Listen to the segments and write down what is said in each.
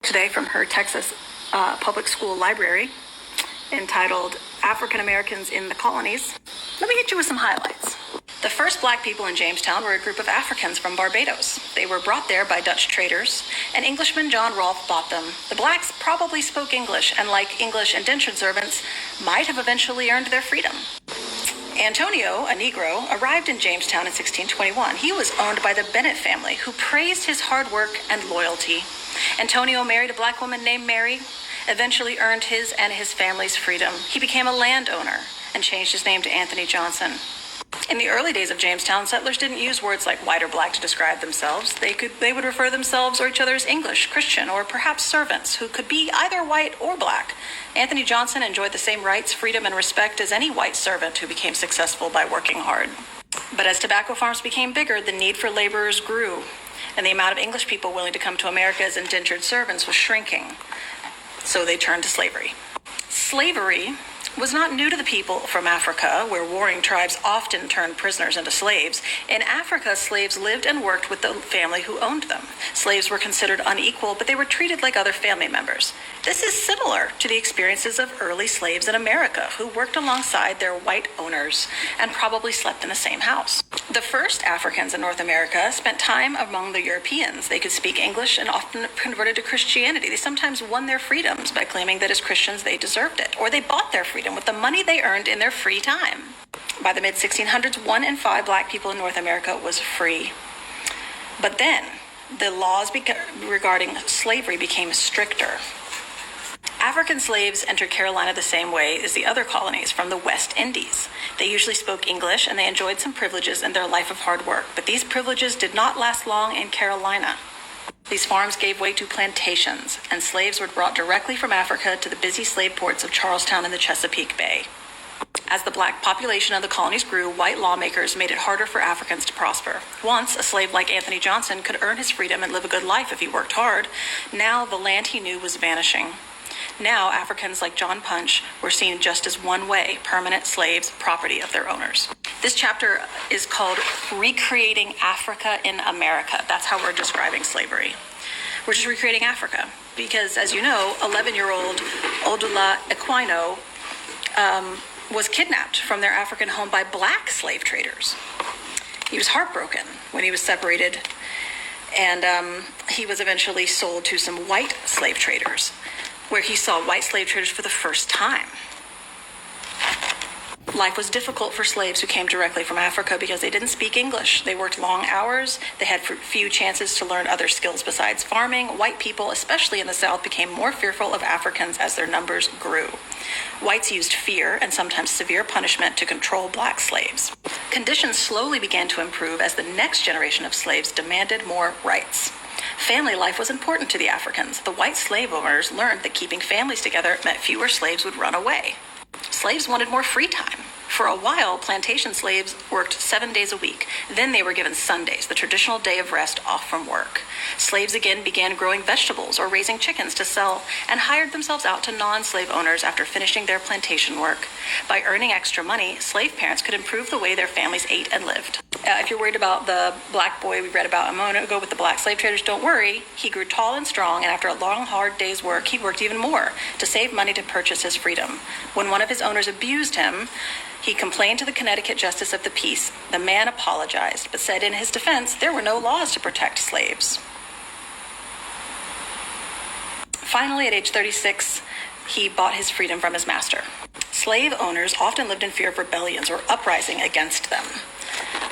today from her Texas public school library entitled African Americans in the Colonies. Let me hit you with some highlights. The first black people in Jamestown were a group of Africans from Barbados. They were brought there by Dutch traders, and Englishman John Rolfe bought them. The blacks probably spoke English, and like English indentured servants, might have eventually earned their freedom. Antonio, a Negro, arrived in Jamestown in 1621. He was owned by the Bennett family, who praised his hard work and loyalty. Antonio married a black woman named Mary, eventually earned his and his family's freedom. He became a landowner and changed his name to Anthony Johnson. In the early days of Jamestown, settlers didn't use words like white or black to describe themselves. They would refer themselves or each other as English, Christian, or perhaps servants, who could be either white or black. Anthony Johnson enjoyed the same rights, freedom, and respect as any white servant who became successful by working hard. But as tobacco farms became bigger, the need for laborers grew, and the amount of English people willing to come to America as indentured servants was shrinking. So they turned to slavery. Slavery was not new to the people from Africa, where warring tribes often turned prisoners into slaves. In Africa, slaves lived and worked with the family who owned them. Slaves were considered unequal, but they were treated like other family members. This is similar to the experiences of early slaves in America, who worked alongside their white owners and probably slept in the same house. The first Africans in North America spent time among the Europeans. They could speak English and often converted to Christianity. They sometimes won their freedoms by claiming that as Christians they deserved it, or they bought their freedom with the money they earned in their free time. By the mid-1600s, 1 in 5 black people in North America was free. But then the laws regarding slavery became stricter. African slaves entered Carolina the same way as the other colonies from the West Indies. They usually spoke English and they enjoyed some privileges in their life of hard work, but these privileges did not last long in Carolina. These farms gave way to plantations, and slaves were brought directly from Africa to the busy slave ports of Charlestown and the Chesapeake Bay. As the black population of the colonies grew, white lawmakers made it harder for Africans to prosper. Once, a slave like Anthony Johnson could earn his freedom and live a good life if he worked hard. Now, the land he knew was vanishing. Now, Africans like John Punch were seen just as one way, permanent slaves, property of their owners. This chapter is called Recreating Africa in America. That's how we're describing slavery. We're just recreating Africa because, as you know, 11-year-old Odula Equino was kidnapped from their African home by black slave traders. He was heartbroken when he was separated, and he was eventually sold to some white slave traders, where he saw white slave traders for the first time. Life was difficult for slaves who came directly from Africa because they didn't speak English. They worked long hours. They had few chances to learn other skills besides farming. White people, especially in the South, became more fearful of Africans as their numbers grew. Whites used fear and sometimes severe punishment to control black slaves. Conditions slowly began to improve as the next generation of slaves demanded more rights. Family life was important to the Africans. The white slave owners learned that keeping families together meant fewer slaves would run away. Slaves wanted more free time. For a while, plantation slaves worked 7 days a week. Then they were given Sundays, the traditional day of rest off from work. Slaves again began growing vegetables or raising chickens to sell and hired themselves out to non-slave owners after finishing their plantation work. By earning extra money, slave parents could improve the way their families ate and lived. If you're worried about the black boy we read about a moment ago with the black slave traders, don't worry. He grew tall and strong, and after a long, hard day's work, he worked even more to save money to purchase his freedom. When one of his owners abused him, he complained to the Connecticut Justice of the Peace. The man apologized, but said in his defense there were no laws to protect slaves. Finally, at age 36, he bought his freedom from his master. Slave owners often lived in fear of rebellions or uprising against them.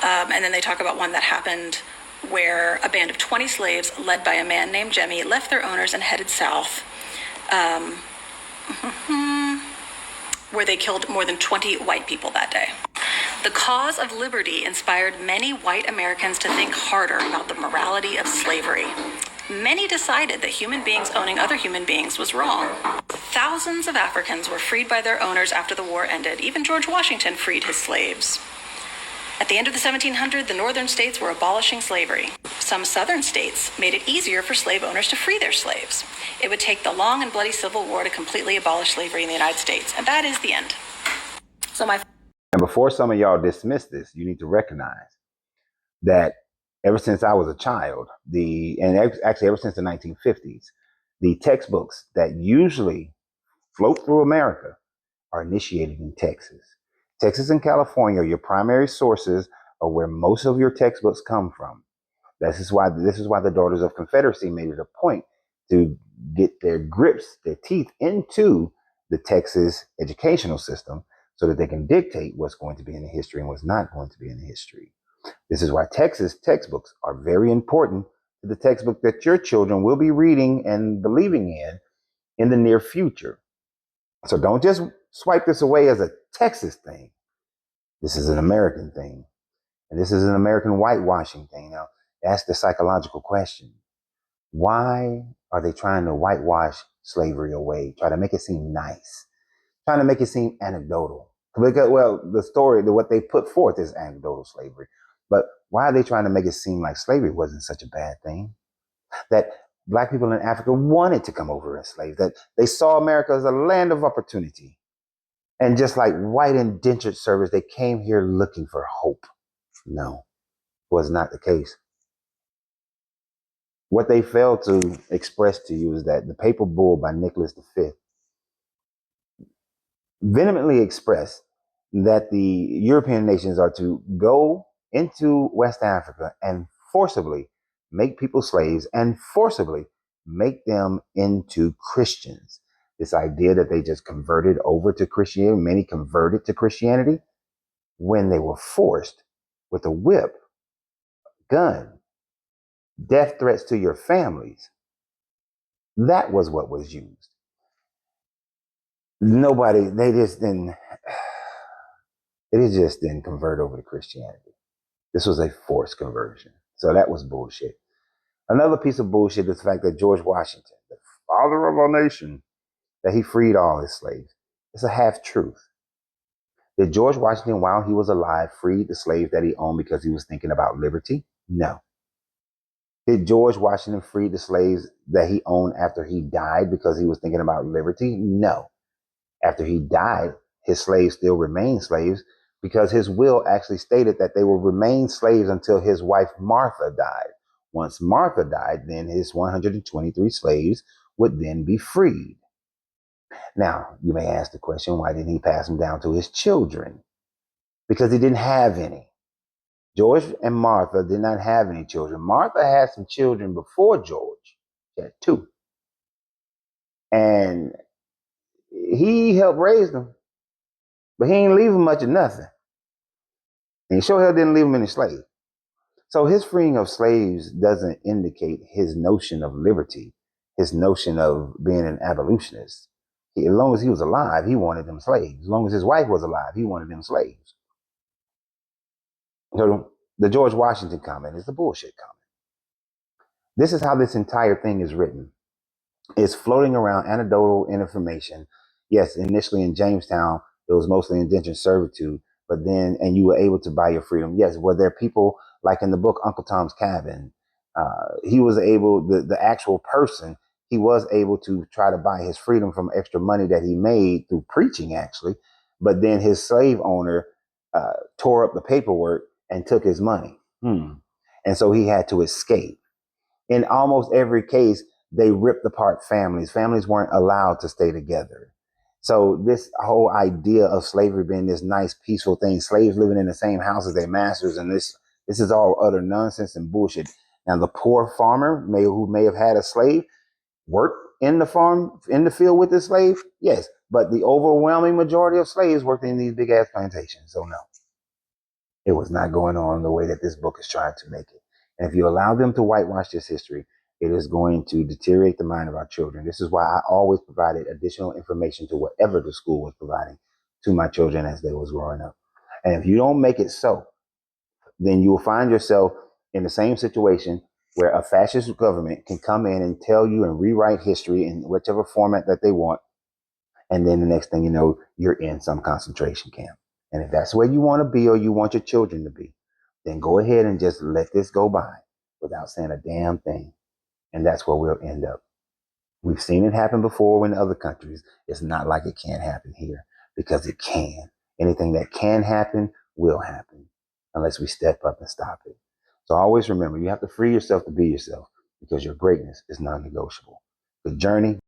And then they talk about one that happened where a band of 20 slaves, led by a man named Jemmy, left their owners and headed south, where they killed more than 20 white people that day. The cause of liberty inspired many white Americans to think harder about the morality of slavery. Many decided that human beings owning other human beings was wrong. Thousands of Africans were freed by their owners after the war ended. Even George Washington freed his slaves. At the end of the 1700s, the northern states were abolishing slavery. Some southern states made it easier for slave owners to free their slaves. It would take the long and bloody Civil War to completely abolish slavery in the United States, and that is the end. And before some of y'all dismiss this, you need to recognize that ever since I was a child, actually ever since the 1950s, The textbooks that usually float through America are initiated in Texas. Texas and California are your primary sources of where most of your textbooks come from. This is why the Daughters of Confederacy made it a point to get their teeth into the Texas educational system so that they can dictate what's going to be in the history and what's not going to be in the history. This is why Texas textbooks are very important to the textbook that your children will be reading and believing in the near future. So don't just swipe this away as a Texas thing. This is an American thing. And this is an American whitewashing thing. Now, ask the psychological question. Why are they trying to whitewash slavery away? Try to make it seem nice. Trying to make it seem anecdotal. Because, well, the story, what they put forth is anecdotal slavery. But why are they trying to make it seem like slavery wasn't such a bad thing? That black people in Africa wanted to come over as slaves, that they saw America as a land of opportunity. And just like white indentured servants, they came here looking for hope. No, was not the case. What they failed to express to you is that the Papal Bull by Nicholas V vehemently expressed that the European nations are to go into West Africa and forcibly make people slaves and forcibly make them into Christians. This idea that they just converted over to Christianity, many converted to Christianity when they were forced with a whip, gun, death threats to your families. That was what was used. They just didn't convert over to Christianity. This was a forced conversion. So that was bullshit. Another piece of bullshit is the fact that George Washington, the father of our nation, that he freed all his slaves. It's a half truth. Did George Washington, while he was alive, free the slaves that he owned because he was thinking about liberty? No. Did George Washington free the slaves that he owned after he died because he was thinking about liberty? No. After he died, his slaves still remained slaves because his will actually stated that they will remain slaves until his wife Martha died. Once Martha died, then his 123 slaves would then be freed. Now, you may ask the question, why didn't he pass them down to his children? Because he didn't have any. George and Martha did not have any children. Martha had some children before George. She had 2. And he helped raise them, but he ain't leave them much of nothing. And he sure hell didn't leave them any slaves. So his freeing of slaves doesn't indicate his notion of liberty, his notion of being an abolitionist. As long as he was alive, he wanted them slaves. As long as his wife was alive, he wanted them slaves. So the George Washington comment is the bullshit comment. This is how this entire thing is written. It's floating around anecdotal information. Yes, initially in Jamestown, it was mostly indentured servitude, but then, and you were able to buy your freedom. Yes, were there people like in the book Uncle Tom's Cabin? He was able, the actual person, he was able to try to buy his freedom from extra money that he made through preaching, actually. But then his slave owner tore up the paperwork and took his money. And so he had to escape. In almost every case, they ripped apart families. Families weren't allowed to stay together. So this whole idea of slavery being this nice, peaceful thing, slaves living in the same house as their masters, and this is all utter nonsense and bullshit. Now, the poor farmer who may have had a slave worked in the farm, in the field with his slave, yes. But the overwhelming majority of slaves worked in these big ass plantations. So no, it was not going on the way that this book is trying to make it. And if you allow them to whitewash this history, it is going to deteriorate the mind of our children. This is why I always provided additional information to whatever the school was providing to my children as they was growing up. And if you don't make it so, then you will find yourself in the same situation where a fascist government can come in and tell you and rewrite history in whichever format that they want. And then the next thing you know, you're in some concentration camp. And if that's where you want to be or you want your children to be, then go ahead and just let this go by without saying a damn thing. And that's where we'll end up. We've seen it happen before in other countries. It's not like it can't happen here, because it can. Anything that can happen will happen unless we step up and stop it. So always remember, you have to free yourself to be yourself, because your greatness is non-negotiable. The journey